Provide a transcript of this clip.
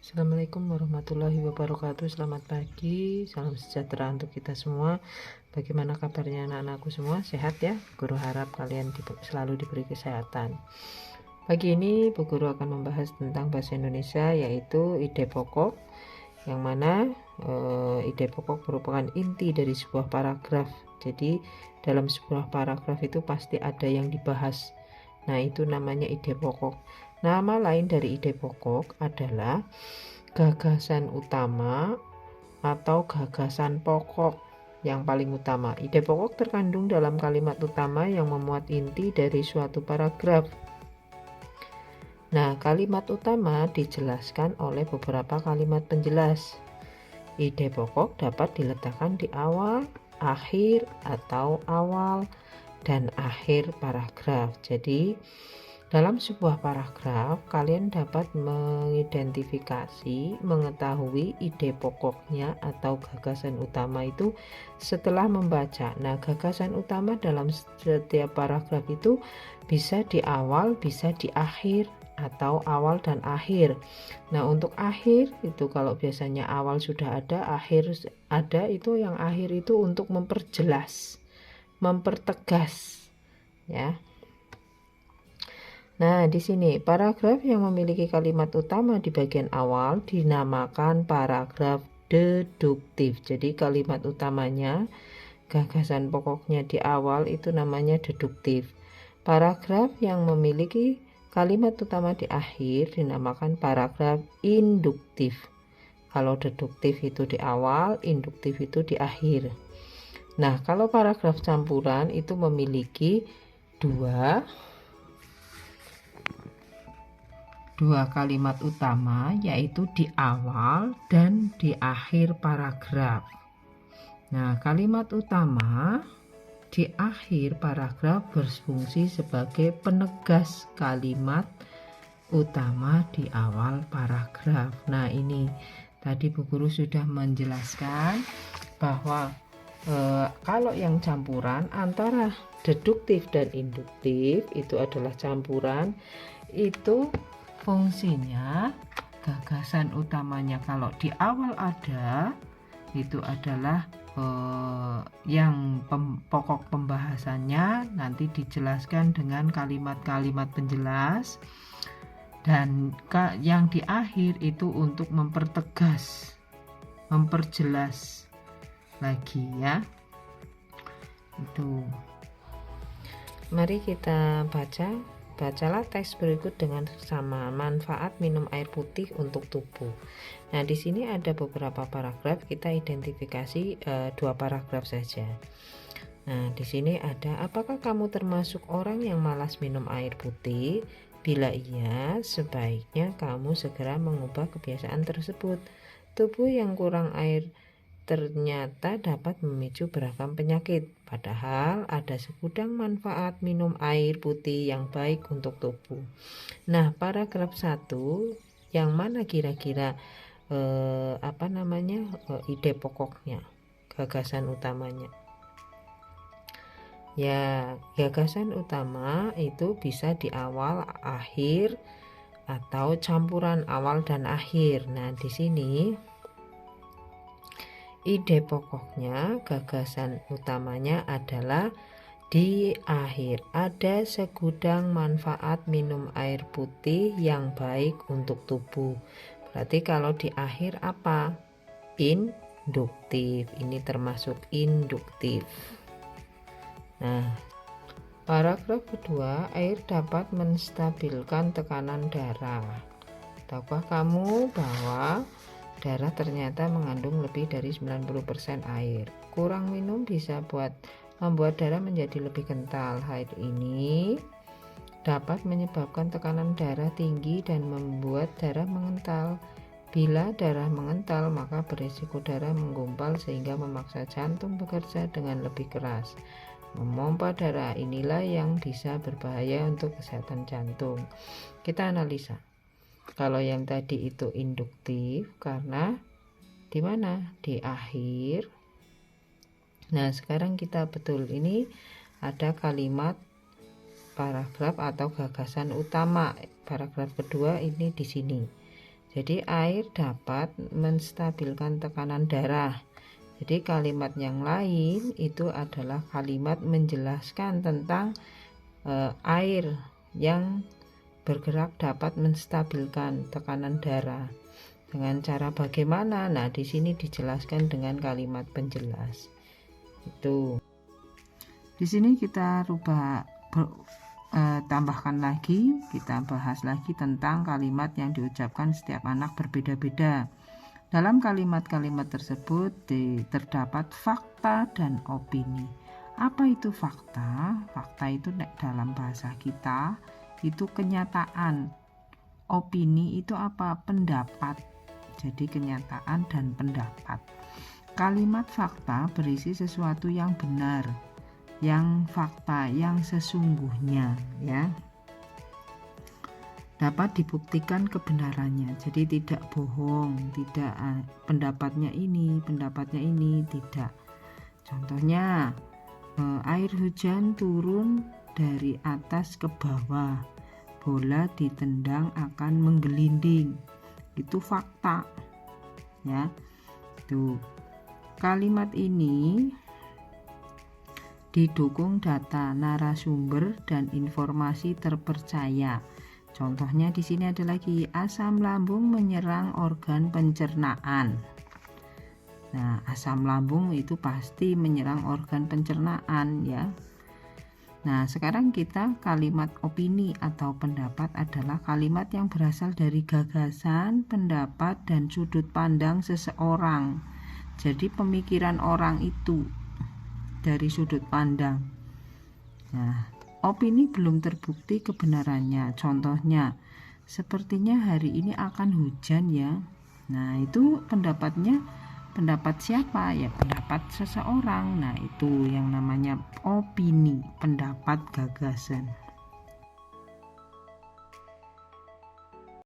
Assalamualaikum warahmatullahi wabarakatuh. Selamat pagi, salam sejahtera untuk kita semua. Bagaimana kabarnya anak-anakku semua? Sehat ya? Guru harap kalian selalu diberi kesehatan. Pagi ini Bu Guru akan membahas tentang bahasa Indonesia, yaitu ide pokok, yang mana ide pokok merupakan inti dari sebuah paragraf. Jadi dalam sebuah paragraf itu pasti ada yang dibahas. Nah, itu namanya ide pokok. Nama lain dari ide pokok adalah gagasan utama atau gagasan pokok yang paling utama. Ide pokok terkandung dalam kalimat utama yang memuat inti dari suatu paragraf. Nah, kalimat utama dijelaskan oleh beberapa kalimat penjelas. Ide pokok dapat diletakkan di awal, akhir, atau awal dan akhir paragraf. Jadi, dalam sebuah paragraf, kalian dapat mengidentifikasi, mengetahui ide pokoknya atau gagasan utama itu setelah membaca. Nah, gagasan utama dalam setiap paragraf itu bisa di awal, bisa di akhir, atau awal dan akhir. Nah, untuk akhir itu kalau biasanya awal sudah ada, akhir ada, itu yang akhir itu untuk memperjelas, mempertegas, ya. Nah, di sini paragraf yang memiliki kalimat utama di bagian awal dinamakan paragraf deduktif. Jadi kalimat utamanya, gagasan pokoknya di awal itu namanya deduktif. Paragraf yang memiliki kalimat utama di akhir dinamakan paragraf induktif. Kalau deduktif itu di awal, induktif itu di akhir. Nah, kalau paragraf campuran itu memiliki dua kalimat utama, yaitu di awal dan di akhir paragraf. Nah, kalimat utama di akhir paragraf berfungsi sebagai penegas kalimat utama di awal paragraf. Nah, ini tadi Bu Guru sudah menjelaskan bahwa kalau yang campuran antara deduktif dan induktif itu adalah campuran, itu fungsinya gagasan utamanya kalau di awal ada itu adalah yang pokok pembahasannya nanti dijelaskan dengan kalimat-kalimat penjelas, dan yang di akhir itu untuk mempertegas, memperjelas lagi, ya. Itu. Mari kita bacalah teks berikut dengan sama. Manfaat minum air putih untuk tubuh. Nah, di sini ada beberapa paragraf, kita identifikasi 2 paragraf saja. Nah, di sini ada, apakah kamu termasuk orang yang malas minum air putih? Bila iya, sebaiknya kamu segera mengubah kebiasaan tersebut. Tubuh yang kurang air ternyata dapat memicu beragam penyakit. Padahal ada segudang manfaat minum air putih yang baik untuk tubuh. Nah, paragraf 1 yang mana kira-kira ide pokoknya, gagasan utamanya? Ya, gagasan utama itu bisa di awal, akhir, atau campuran awal dan akhir. Nah, di sini ide pokoknya, gagasan utamanya adalah di akhir. Ada segudang manfaat minum air putih yang baik untuk tubuh. Berarti kalau di akhir apa? Induktif. Ini termasuk induktif. Nah, paragraf kedua, air dapat menstabilkan tekanan darah. Tahukah kamu bahwa darah ternyata mengandung lebih dari 90% air. Kurang minum bisa membuat darah menjadi lebih kental. Hal ini dapat menyebabkan tekanan darah tinggi dan membuat darah mengental. Bila darah mengental, maka berisiko darah menggumpal sehingga memaksa jantung bekerja dengan lebih keras. Memompa darah inilah yang bisa berbahaya untuk kesehatan jantung. Kita analisa. Kalau yang tadi itu induktif karena di mana? Di akhir. Nah, sekarang kita ini ada kalimat paragraf atau gagasan utama. Paragraf kedua ini di sini. Jadi air dapat menstabilkan tekanan darah. Jadi kalimat yang lain itu adalah kalimat menjelaskan tentang air yang bergerak dapat menstabilkan tekanan darah. Dengan cara bagaimana? Nah, di sini dijelaskan dengan kalimat penjelas. Itu. Di sini kita tambahkan lagi, kita bahas lagi tentang kalimat yang diucapkan setiap anak berbeda-beda. Dalam kalimat-kalimat tersebut terdapat fakta dan opini. Apa itu fakta? Fakta itu dalam bahasa kita itu kenyataan. Opini itu apa? Pendapat. Jadi kenyataan dan pendapat. Kalimat fakta berisi sesuatu yang benar, yang fakta, yang sesungguhnya, ya. Dapat dibuktikan kebenarannya. Jadi tidak bohong, tidak pendapatnya ini, tidak. Contohnya, air hujan turun dari atas ke bawah. Bola ditendang akan menggelinding. Itu fakta, ya. Tuh, kalimat ini didukung data, narasumber, dan informasi terpercaya. Contohnya di sini ada lagi, asam lambung menyerang organ pencernaan. Nah, asam lambung itu pasti menyerang organ pencernaan, ya. Nah, sekarang kita kalimat opini atau pendapat adalah kalimat yang berasal dari gagasan, pendapat, dan sudut pandang seseorang. Jadi pemikiran orang itu dari sudut pandang. Nah, opini belum terbukti kebenarannya. Contohnya, sepertinya hari ini akan hujan ya. Nah, itu pendapatnya. Pendapat siapa? Ya pendapat seseorang. Nah, itu yang namanya opini, pendapat, gagasan.